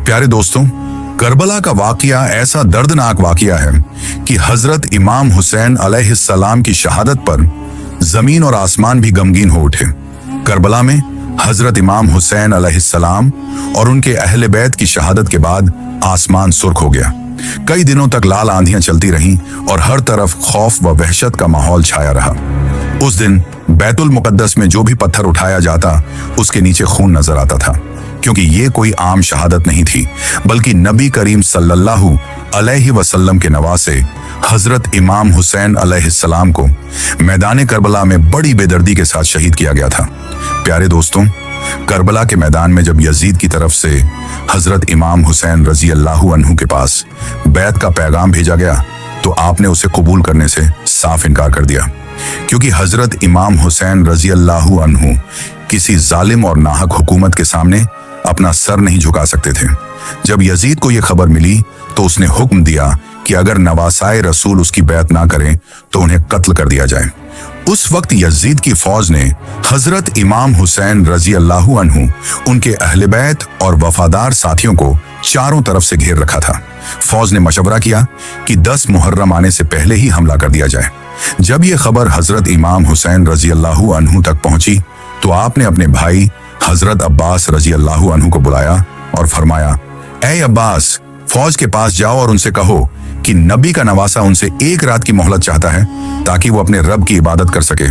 प्यारे दोस्तों, करबला का वाकया ऐसा दर्दनाक वाकया है कि हजरत इमाम हुसैन अलैहिस्सलाम की शहादत पर जमीन और आसमान भी गमगीन हो उठे। करबला में हजरत इमाम हुसैन अलैहिस्सलाम और उनके अहले बैत की शहादत के बाद आसमान सुर्ख हो गया। कई दिनों तक लाल आंधियां चलती रहीं और हर तरफ खौफ व वहशत का माहौल छाया रहा। उस दिन बैतुल मुकद्दस में जो भी पत्थर उठाया जाता उसके नीचे खून नजर आता था, क्योंकि ये कोई आम शहादत नहीं थी, बल्कि नबी करीम सल्लल्लाहु अलैहि वसल्लम के नवासे हजरत इमाम हुसैन अलैहिस्सलाम को मैदान करबला में बड़ी बेदर्दी के साथ शहीद किया गया था। प्यारे दोस्तों, करबला के मैदान में जब यजीद की तरफ से हजरत इमाम हुसैन रजी अल्लाहु अन्हु के पास बैत का पैगाम भेजा गया तो आपने उसे कबूल करने से साफ इनकार कर दिया, क्योंकि हजरत इमाम हुसैन रजी अल्लाहु अन्हु किसी जालिम और नाहक हुकूमत के सामने अपना सर नहीं झुका सकते थे। जब यजीद को यह खबर मिली तो उसने हुक्म दिया कि अगर नवासाए रसूल उसकी बैत ना करें तो उन्हें कत्ल कर दिया जाए। उस वक्त यजीद की फौज ने हजरत इमाम हुसैन रजी अल्लाहु अन्हु, उनके अहले बैत और वफादार साथियों को चारों तरफ से घेर रखा था। फौज ने मशवरा किया कि 10 मुहर्रम आने से पहले ही हमला कर दिया जाए। जब यह खबर हजरत इमाम हुसैन रजी अल्लाहु अन्हु तक पहुंची तो आपने अपने भाई हजरत अब्बास रजी अल्लाहु अन्हु को बुलाया और फरमाया, ऐ अब्बास, फौज के पास जाओ और उनसे कहो कि नबी का नवासा उनसे एक रात की मोहलत चाहता है ताकि वो अपने रब की इबादत कर सके।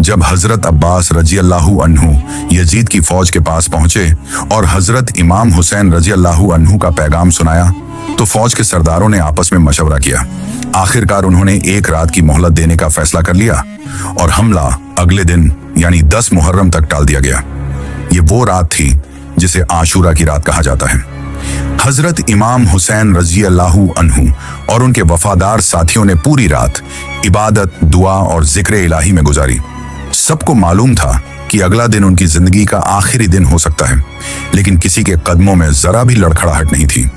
जब हजरत अब्बास रजी अल्लाहु अन्हु यजीद की फौज के पास पहुंचे और हजरत इमाम हुसैन रजी अल्लाहु अन्हु का पैगाम सुनाया तो फौज के सरदारों ने आपस में मशवरा किया। आखिरकार उन्होंने एक रात की मोहलत देने का फैसला कर लिया और हमला अगले दिन यानी 10 मुहर्रम तक टाल दिया गया। ये वो रात थी जिसे आशूरा की रात कहा जाता है। हजरत इमाम हुसैन रजी अल्लाहु अन्हु और उनके वफादार साथियों ने पूरी रात इबादत, दुआ और जिक्र इलाही में गुजारी। सबको मालूम था कि अगला दिन उनकी जिंदगी का आखिरी दिन हो सकता है, लेकिन किसी के कदमों में जरा भी लड़खड़ाहट नहीं थी।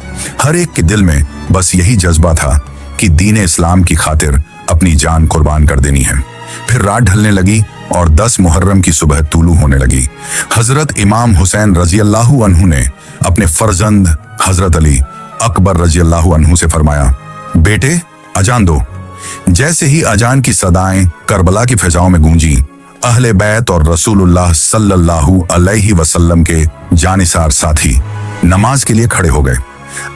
हर एक के दिल में बस यही जज्बा था कि दीन इस्लाम की खातिर अपनी जान कुर्बान कर देनी है। फिर रात ढलने लगी और 10 मुहर्रम की सुबह तूलू होने लगी। हजरत इमाम हुसैन रजी अल्लाहु अन्हु ने अपने फर्जंद हजरत अली अकबर रजी अल्लाहु अन्हु से फरमाया, बेटे अजान दो। जैसे ही अजान की सदाएं करबला की फिजाओं में गूंजी, अहले बैत और रसूलुल्लाह सल्लल्लाहु अलैहि वसल्लम के जानिसार साथी नमाज के लिए खड़े हो गए।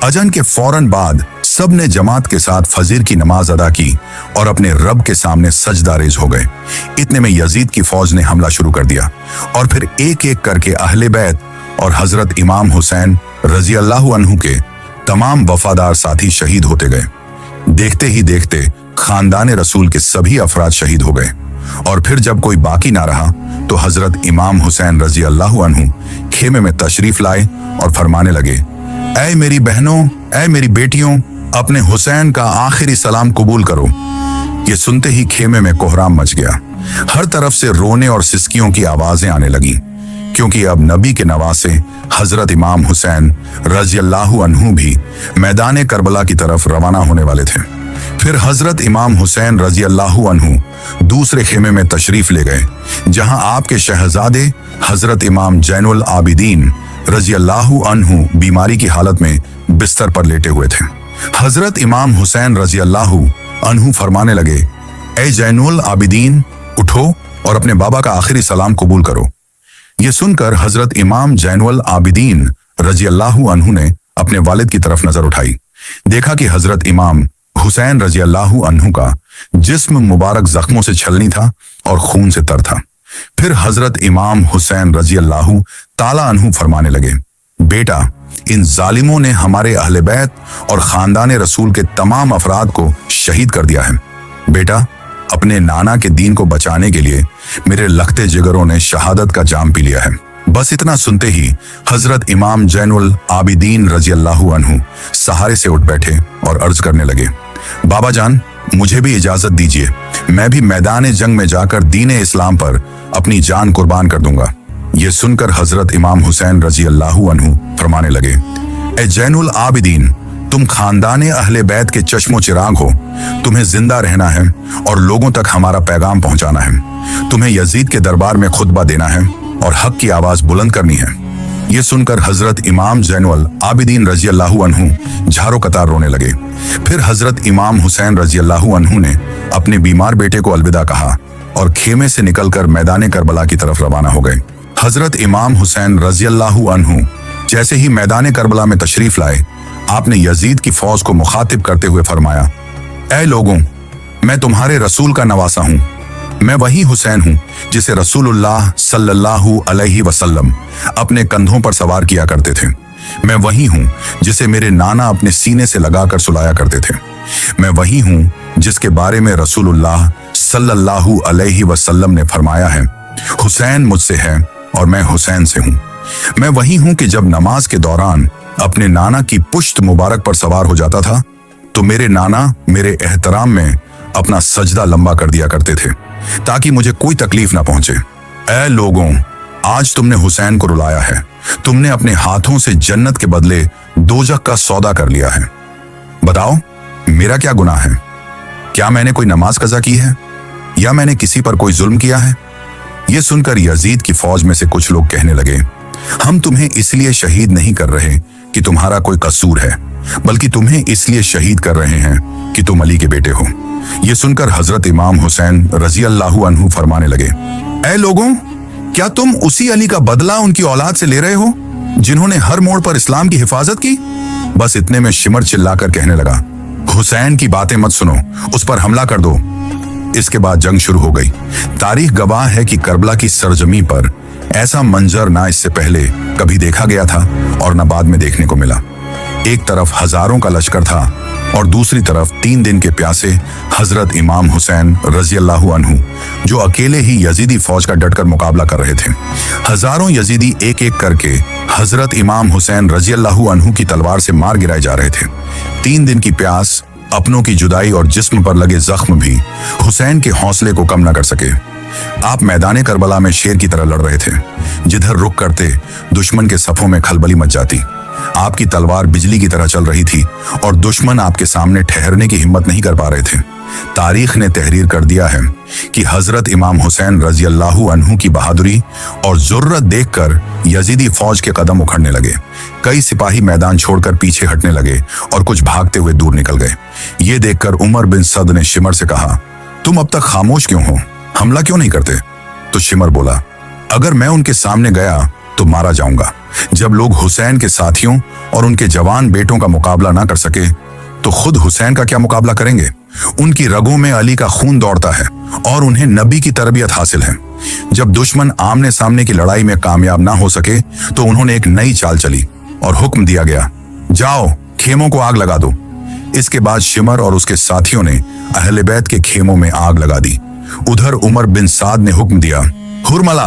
अजान के फौरन बाद सब ने जमात के साथ फजीर की नमाज अदा की और अपने रब के सामने सजदारेज हो गए। इतने में यजीद की फौज ने हमला शुरू कर दिया और फिर एक एक करके अहले बैत और हजरत इमाम हुसैन रजी अल्लाहु अन्हु के तमाम वफादार साथी शहीद होते गए। देखते ही देखते खानदान रसूल के सभी अफराद शहीद हो गए और फिर जब कोई बाकी ना रहा तो हजरत इमाम हुसैन रजी अल्लाहु अन्हु खेमे में तशरीफ लाए और फरमाने लगे, ऐ मेरी बहनों, ऐ मेरी बेटियों, अपने हुसैन का आखिरी सलाम कबूल करो। ये सुनते ही खेमे में कोहराम मच गया। हर तरफ से रोने और सिसकियों की आवाजें आने लगी, क्योंकि अब नबी के नवासे हजरत इमाम हुसैन रजी अल्लाहु अन्हु भी मैदान करबला की तरफ रवाना होने वाले थे। फिर हजरत इमाम हुसैन रजी अल्लाहु अन्हु दूसरे खेमे में तशरीफ ले गए, जहां आपके शहजादे हजरत इमाम जैनुल आबिदीन रजी अल्लाहु अन्हु बीमारी की हालत में बिस्तर पर लेटे हुए थे। हजरत इमाम हुसैन रजी अल्लाहु अन्हु फरमाने लगे, ऐ जैनुल आबिदीन, उठो और अपने बाबा का आखिरी सलाम कबूल करो। ये सुनकर हजरत इमाम जैनुल आबिदीन रजी अल्लाहु अन्हु ने अपने वालिद की तरफ नजर उठाई। देखा कि हजरत इमाम हुसैन रजी अल्लाहु अन्हु का जिस्म मुबारक जख्मों से छलनी था और खून से तर था। फिर हजरत इमाम हुसैन रजी अल्लाहु ताला अन्हु फरमाने लगे, बेटा, इन जालिमों ने हमारे अहले बैत और खानदान रसूल के तमाम अफराद को शहीद कर दिया है। बेटा, अपने नाना के दीन को बचाने के लिए मेरे लखते जिगरों ने शहादत का जाम पी लिया है। बस इतना सुनते ही हजरत इमाम जैनुल आबिदीन रजी अल्लाहु अन्हु सहारे से उठ बैठे और अर्ज करने लगे, बाबा जान, मुझे भी इजाजत दीजिए, मैं भी मैदान जंग में जाकर दीन इस्लाम पर अपनी जान कुर्बान कर दूंगा। ये सुनकर हजरत इमाम हुसैन रजी अल्लाहु अन्हु फरमाने लगे, ए जैनुल आबिदीन, तुम खानदान अहले बैत के चश्मो चिराग हो। तुम्हें जिंदा रहना है और लोगों तक हमारा पैगाम पहुंचाना है। तुम्हें यजीद के दरबार में खुतबा देना है और हक की आवाज बुलंद करनी है। ये सुनकर हजरत इमाम ज़ैनुल आबिदीन रजी अल्लाहु अन्हु झारो कतार रोने लगे। फिर हजरत इमाम हुसैन रजी अल्लाहु अन्हु ने अपने बीमार बेटे को अलविदा कहा और खेमे से निकलकर मैदान करबला की तरफ रवाना हो गए। हजरत इमाम हुसैन रजी अल्लाहु अन्हु जैसे ही मैदान करबला में तशरीफ लाए, आपने यजीद की फौज को मुखातिब करते हुए फरमाया, ऐ लोगों, मैं तुम्हारे रसूल का नवासा हूँ। मैं वही हुसैन हूँ जिसे रसूलुल्लाह सल्लल्लाहु अलैहि वसल्लम अपने कंधों पर सवार किया करते थे। मैं वही हूँ जिसे मेरे नाना अपने सीने से लगाकर सुलाया करते थे। मैं वही हूँ जिसके बारे में रसूलुल्लाह सल्लल्लाहु अलैहि वसल्लम ने फरमाया है, हुसैन मुझसे है और मैं हुसैन से हूँ। मैं वही हूँ कि जब नमाज के दौरान अपने नाना की पुश्त मुबारक पर सवार हो जाता था तो मेरे नाना मेरे एहतराम में अपना सजदा लंबा कर दिया करते थे ताकि मुझे कोई तकलीफ ना पहुंचे। ऐ लोगों, आज तुमने हुसैन को रुलाया है। तुमने अपने हाथों से जन्नत के बदले दोजख का सौदा कर लिया है। बताओ, मेरा क्या गुनाह है? क्या मैंने कोई नमाज कज़ा की है या मैंने किसी पर कोई जुल्म किया है? ये सुनकर यजीद की फौज में से कुछ लोग कहने लगे, हम तुम्हें इसलिए शहीद नहीं कर रहे कि तुम्हारा कोई कसूर है, बल्कि तुम्हें इसलिए शहीद कर रहे हैं कि तुम अली के बेटे हो। ये सुनकर हजरत इमाम हुसैन रजी अल्लाहु अन्हु फरमाने लगे, ऐ लोगों, क्या तुम उसी अली का बदला उनकी औलाद से ले रहे हो जिन्होंने हर मोड़ पर इस्लाम की हिफाजत की? बस इतने में शिमर चिल्लाकर कहने लगा, हुसैन की बातें मत सुनो, उस पर हमला कर दो। इसके बाद जंग शुरू हो गई। तारीख गवाह है कि करबला की सरजमी पर ऐसा मंजर ना इससे पहले कभी देखा गया था और न बाद में देखने को मिला। एक तरफ हजारों का लश्कर था और दूसरी तरफ 3 दिन के प्यासे हजरत इमाम हुसैन रजी अल्लाहु अन्हु जो अकेले ही यजीदी फौज का डटकर मुकाबला कर रहे थे। हजारों यजीदी एक एक करके हजरत इमाम हुसैन रजी अल्लाहु अन्हु की तलवार से मार गिराए जा रहे थे। 3 दिन की प्यास, अपनों की जुदाई और जिस्म पर लगे जख्म भी हुसैन के हौसले को कम न कर सके। आप मैदान करबला में शेर की तरह लड़ रहे थे। जिधर रुक करते दुश्मन के सफों में खलबली मच जाती। आपकी तलवार बिजली की तरह चल रही थी और दुश्मन आपके सामने ठहरने की हिम्मत नहीं कर पा रहे थे। तारीख ने तहरीर कर दिया है कि हजरत इमाम हुसैन रजी अल्लाहु अन्हु की बहादुरी और जुर्रत देखकर यजीदी फौज के कदम उखड़ने लगे। कई सिपाही मैदान छोड़कर पीछे हटने लगे और कुछ भागते हुए दूर निकल गए। ये देखकर उमर बिन सद ने शिमर से कहा, तुम अब तक खामोश क्यों हो? हमला क्यों नहीं करते? तो शिमर बोला, अगर मैं उनके सामने गया तो मारा जाऊंगा। जब लोग हुसैन के साथियों और उनके जवान बेटों का मुकाबला ना कर सके तो खुद हुसैन का क्या मुकाबला करेंगे? उनकी रगों में अली का खून दौड़ता है और उन्हें नबी की तरबियत हासिल है। जब दुश्मन आमने सामने की लड़ाई में कामयाब ना हो सके तो उन्होंने एक नई चाल चली और हुक्म दिया गया, जाओ खेमों को आग लगा दो। इसके बाद शिमर और उसके साथियों ने अहले बैत के खेमों में आग लगा दी। उधर उमर बिन साद ने हुक्म दिया, हुरमला,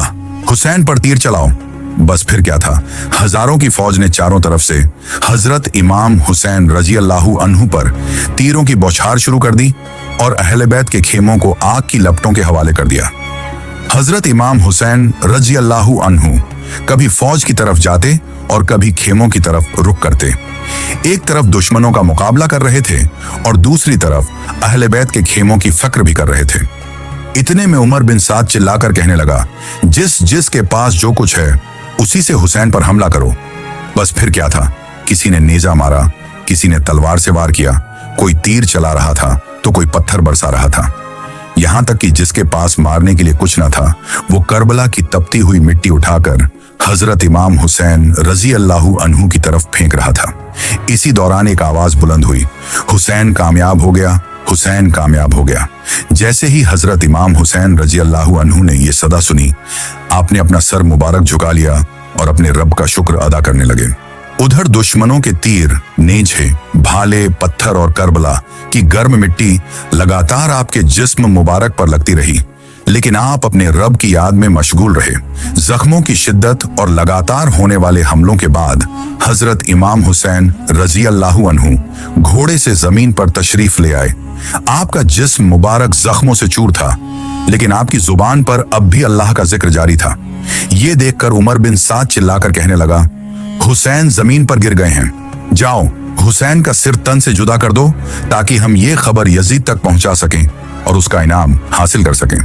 हुसैन पर तीर चलाओ। बस फिर क्या था, हजारों की फौज ने चारों तरफ से हजरत इमाम हुसैन रजी अल्लाहु अन्हु पर तीरों की बौछार शुरू कर दी और अहले बैत के खेमों को आग की लपटों के हवाले कर दिया। हजरत इमाम हुसैन रजी अल्लाहु अन्हु कभी फौज की तरफ जाते और कभी खेमों की तरफ रुख करते। एक तरफ दुश्मनों का मुकाबला कर रहे थे और दूसरी तरफ अहले बैत के खेमों की फक्र भी कर रहे थे। इतने में उमर बिन साद चिल्लाकर कहने लगा, जिस जिस के पास जो कुछ है उसी से हुसैन पर हमला करो। बस फिर क्या था, किसी ने नेजा मारा, किसी ने तलवार से वार किया, कोई तीर चला रहा था तो कोई पत्थर बरसा रहा था। यहां तक कि जिसके पास मारने के लिए कुछ न था वो करबला की तपती हुई मिट्टी उठाकर हजरत इमाम हुसैन रजी अल्लाहु अन्हु की तरफ फेंक रहा था। इसी दौरान एक आवाज बुलंद हुई, हुसैन कामयाब हो गया, हुसैन कामयाब हो गया। जैसे ही हजरत इमाम हुसैन रजी अल्लाहु अन्हु ने यह सदा सुनी, आपने अपना सर मुबारक झुका लिया और अपने रब का शुक्र अदा करने लगे। उधर दुश्मनों के तीर, नेज़े, भाले, पत्थर और करबला की गर्म मिट्टी लगातार आपके जिस्म मुबारक पर लगती रही, लेकिन आप अपने रब की याद में मशगूल रहे। जख्मों की शिद्दत और लगातार होने वाले हमलों के बाद हजरत इमाम हुसैन रजी अल्लाहु अन्हु घोड़े से जमीन पर तशरीफ ले आए। आपका जिस्म मुबारक जख्मों से चूर था, लेकिन आपकी जुबान पर अब भी अल्लाह का जिक्र जारी था। ये देखकर उमर बिन साद चिल्लाकर कहने लगा, हुसैन जमीन पर गिर गए हैं। जाओ हुसैन का सिर तन से जुदा कर दो ताकि हम ये खबर यजीद तक पहुंचा सकें और उसका इनाम हासिल कर सकें।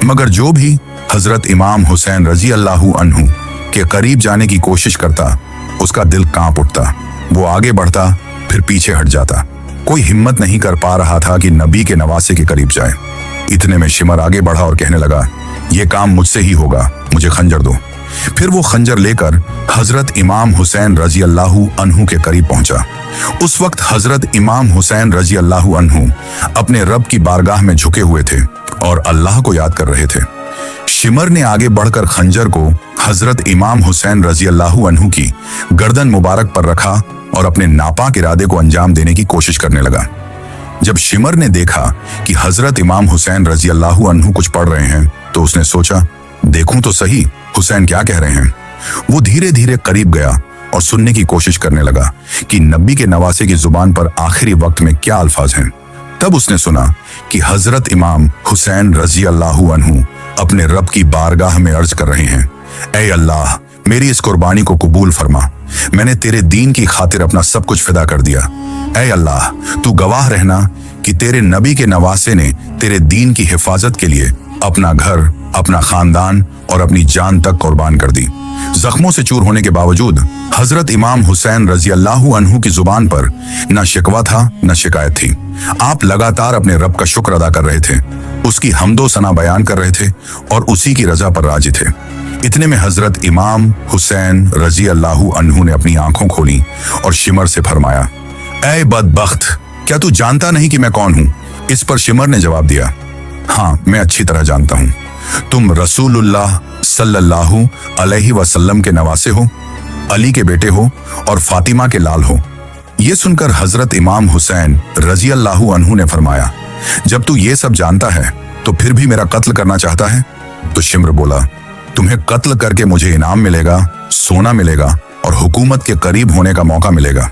मगर जो भी हजरत इमाम हुसैन रजी अल्लाहु अन्हु के करीब जाने की कोशिश करता, उसका दिल कांप उठता। वो आगे बढ़ता, फिर पीछे हट जाता। कोई हिम्मत नहीं कर पा रहा था कि नबी के नवासे के करीब जाए। इतने में शिमर आगे बढ़ा और कहने लगा, ये काम मुझसे ही होगा, मुझे खंजर दो। फिर वो खंजर लेकर हजरत इमाम हुसैन रजी अल्लाहु अन्हु के करीब पहुंचा। उस वक्त हजरत इमाम हुसैन रजी अल्लाहु अन्हु अपने रब की बारगाह में झुके हुए थे और अल्लाह को याद कर रहे थे। शिमर ने आगे बढ़कर खंजर को हजरत इमाम हुसैन रजी अल्लाहु अन्हु की गर्दन मुबारक पर रखा और अपने नापाक इरादे को अंजाम देने की कोशिश करने लगा। जब शिमर ने देखा कि हजरत इमाम हुसैन रजी अल्लाहु अन्हु कुछ पढ़ रहे हैं, तो उसने सोचा, देखूं तो सही हुसैन क्या कह रहे हैं। वो धीरे धीरे करीब गया और सुनने की कोशिश करने लगा कि नबी के नवासे की जुबान पर आखिरी वक्त में क्या अल्फाज हैं। तब उसने सुना कि हजरत इमाम हुसैन रजी अल्लाहु अन्हु अपने रब की बारगाह में अर्ज कर रहे हैं, ऐ अल्लाह, मेरी इस कुर्बानी को कबूल फरमा। मैंने तेरे दीन की खातिर अपना सब कुछ फिदा कर दिया। ऐ अल्लाह, तू गवाह रहना कि तेरे नबी के नवासे ने तेरे दीन की हिफाजत के लिए अपना घर, अपना खानदान और अपनी जान तक कुर्बान कर दी। जख्मों से चूर होने के बावजूद हजरत इमाम हुसैन रजी अल्लाहु अन्हु की जुबान पर न शिकवा था न शिकायत थी। आप लगातार अपने रब का शुक्र अदा कर रहे थे, उसकी हम्दो सना बयान कर रहे थे और उसी की रजा पर राजी थे। इतने में हजरत इमाम हुसैन रजी अल्लाहु अन्हु ने अपनी आंखों खोली और शिमर से फरमाया, ऐ बदबख्त, क्या तू जानता नहीं कि मैं कौन हूं? इस पर शिमर ने जवाब दिया, हाँ, मैं अच्छी तरह जानता हूं। तुम रसूलुल्लाह सल्लल्लाहु अलैहि वसल्लम के नवासे हो, अली के बेटे हो और फातिमा के लाल हो। ये सुनकर हजरत इमाम हुसैन रजी अल्लाहु अन्हु ने फरमाया, जब तू ये सब जानता है तो फिर भी मेरा कत्ल करना चाहता है? तो शिमर बोला, तुम्हें कत्ल करके मुझे इनाम मिलेगा, सोना मिलेगा और हुकूमत के करीब होने का मौका मिलेगा।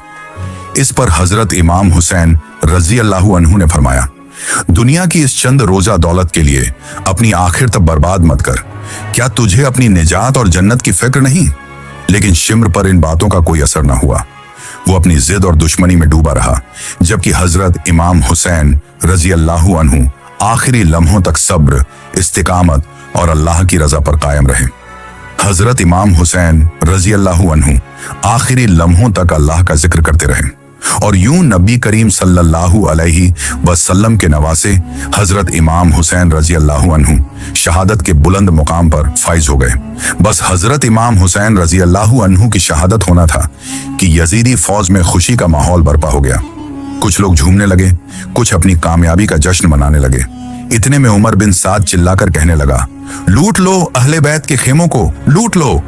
इस पर हजरत इमाम हुसैन रजी अल्लाहु अन्हु ने फरमाया, दुनिया की इस चंद रोजा दौलत के लिए अपनी आखिर तक बर्बाद मत कर। क्या तुझे अपनी निजात और जन्नत की फिक्र नहीं? लेकिन शिमर पर इन बातों का कोई असर न हुआ। वो अपनी जिद और दुश्मनी में डूबा रहा, जबकि हजरत इमाम हुसैन रजी अल्लाहु अन्हु आखिरी लम्हों तक सब्र, इस्तिकामत और अल्लाह की रजा पर कायम रहे। हजरत इमाम हुसैन रजी अल्लाहु अन्हु आखिरी लम्हों तक अल्लाह का जिक्र करते रहे और यूं नबी करीम सल्लल्लाहु अलैहि वसल्लम के नवासे हजरत इमाम हुसैन रजी अल्लाहु अन्हु शहादत के बुलंद मुकाम पर फाइज हो गए। बस हजरत इमाम हुसैन रजी अल्लाहु अन्हु की शहादत होना था कि यजीदी फौज में खुशी का माहौल बर्पा हो गया। कुछ लोग झूमने लगे, कुछ अपनी कामयाबी का जश्न मनाने लगे। इतने में उमर बिन साद चिल्लाकर कहने लगा, लूट लो अहले बैत के खेमों को, लूट लो।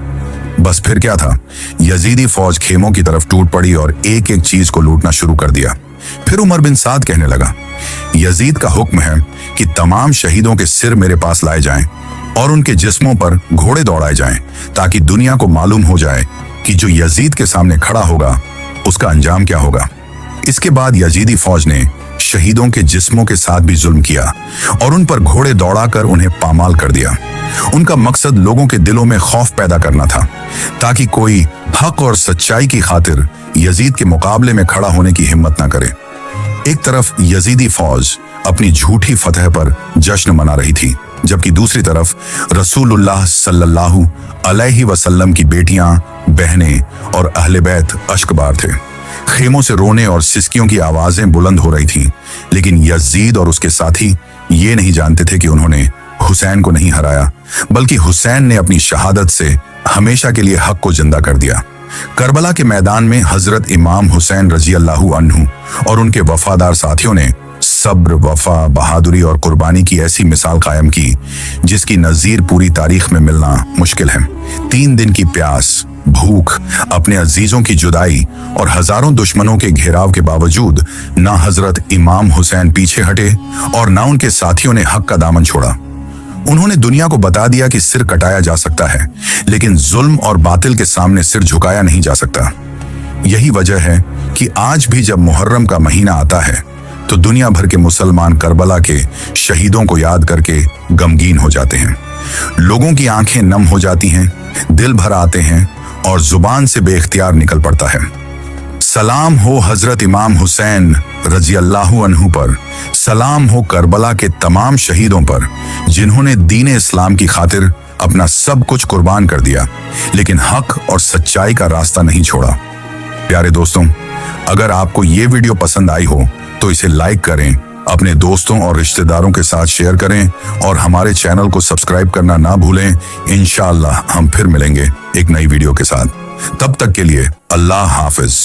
बस फिर क्या था, यजीदी फौज खेमों की तरफ टूट पड़ी और एक एक चीज को लूटना शुरू कर दिया। फिर उमर बिन साद कहने लगा, यजीद का हुक्म है कि तमाम शहीदों के सिर मेरे पास लाए जाएं और उनके जिस्मों पर घोड़े दौड़ाए जाएं, ताकि दुनिया को मालूम हो जाए कि जो यजीद के सामने खड़ा होगा उसका अंजाम क्या होगा। इसके बाद यजीदी फौज ने शहीदों के जिस्मों के साथ भी जुल्म किया और उन पर घोड़े दौड़ाकर उन्हें पामाल कर दिया। उनका मकसद लोगों के दिलों में खौफ पैदा करना था, ताकि कोई हक और सच्चाई की खातिर यजीद के मुकाबले में खड़ा होने की हिम्मत ना करे। एक तरफ यजीदी फौज अपनी झूठी फतह पर जश्न मना रही थी, जबकि दूसरी तरफ रसूलुल्लाह सल्लल्लाहु अलैहि वसल्लम की बेटियां, बहनें और अहले बैत अश्कबार थे। खेमों से रोने और सिसकियों की आवाजें बुलंद हो रही थीं, लेकिन यजीद और उसके साथी ये नहीं जानते थे कि उन्होंने हुसैन को नहीं हराया, बल्कि हुसैन ने अपनी शहादत से हमेशा के लिए हक को जिंदा कर दिया। करबला के मैदान में हजरत इमाम हुसैन रजी अल्लाहु अन्हु और उनके वफादार साथियों ने सब्र, वफा, बहादुरी और कुर्बानी की ऐसी मिसाल कायम की जिसकी नजीर पूरी तारीख में मिलना मुश्किल है। 3 दिन की प्यास, भूख, अपने अजीजों की जुदाई और हजारों दुश्मनों के घेराव के बावजूद ना हजरत इमाम हुसैन पीछे हटे और ना उनके साथियों ने हक का दामन छोड़ा। उन्होंने दुनिया को बता दिया कि सिर कटाया जा सकता है, लेकिन जुल्म और बातिल के सामने सिर झुकाया नहीं जा सकता। यही वजह है कि आज भी जब मुहर्रम का महीना आता है तो दुनिया भर के मुसलमान करबला के शहीदों को याद करके गमगीन हो जाते हैं। लोगों की आंखें नम हो जाती हैं, दिल भर आते हैं और जुबान से बेख्तियार निकल पड़ता है, सलाम हो हजरत इमाम हुसैन रजी अल्लाहु अन्हु पर, सलाम हो करबला के तमाम शहीदों पर जिन्होंने दीन इस्लाम की खातिर अपना सब कुछ कुर्बान कर दिया, लेकिन हक और सच्चाई का रास्ता नहीं छोड़ा। प्यारे दोस्तों, अगर आपको ये वीडियो पसंद आई हो तो इसे लाइक करें, अपने दोस्तों और रिश्तेदारों के साथ शेयर करें और हमारे चैनल को सब्सक्राइब करना ना भूलें। इंशाअल्लाह हम फिर मिलेंगे एक नई वीडियो के साथ। तब तक के लिए अल्लाह हाफिज।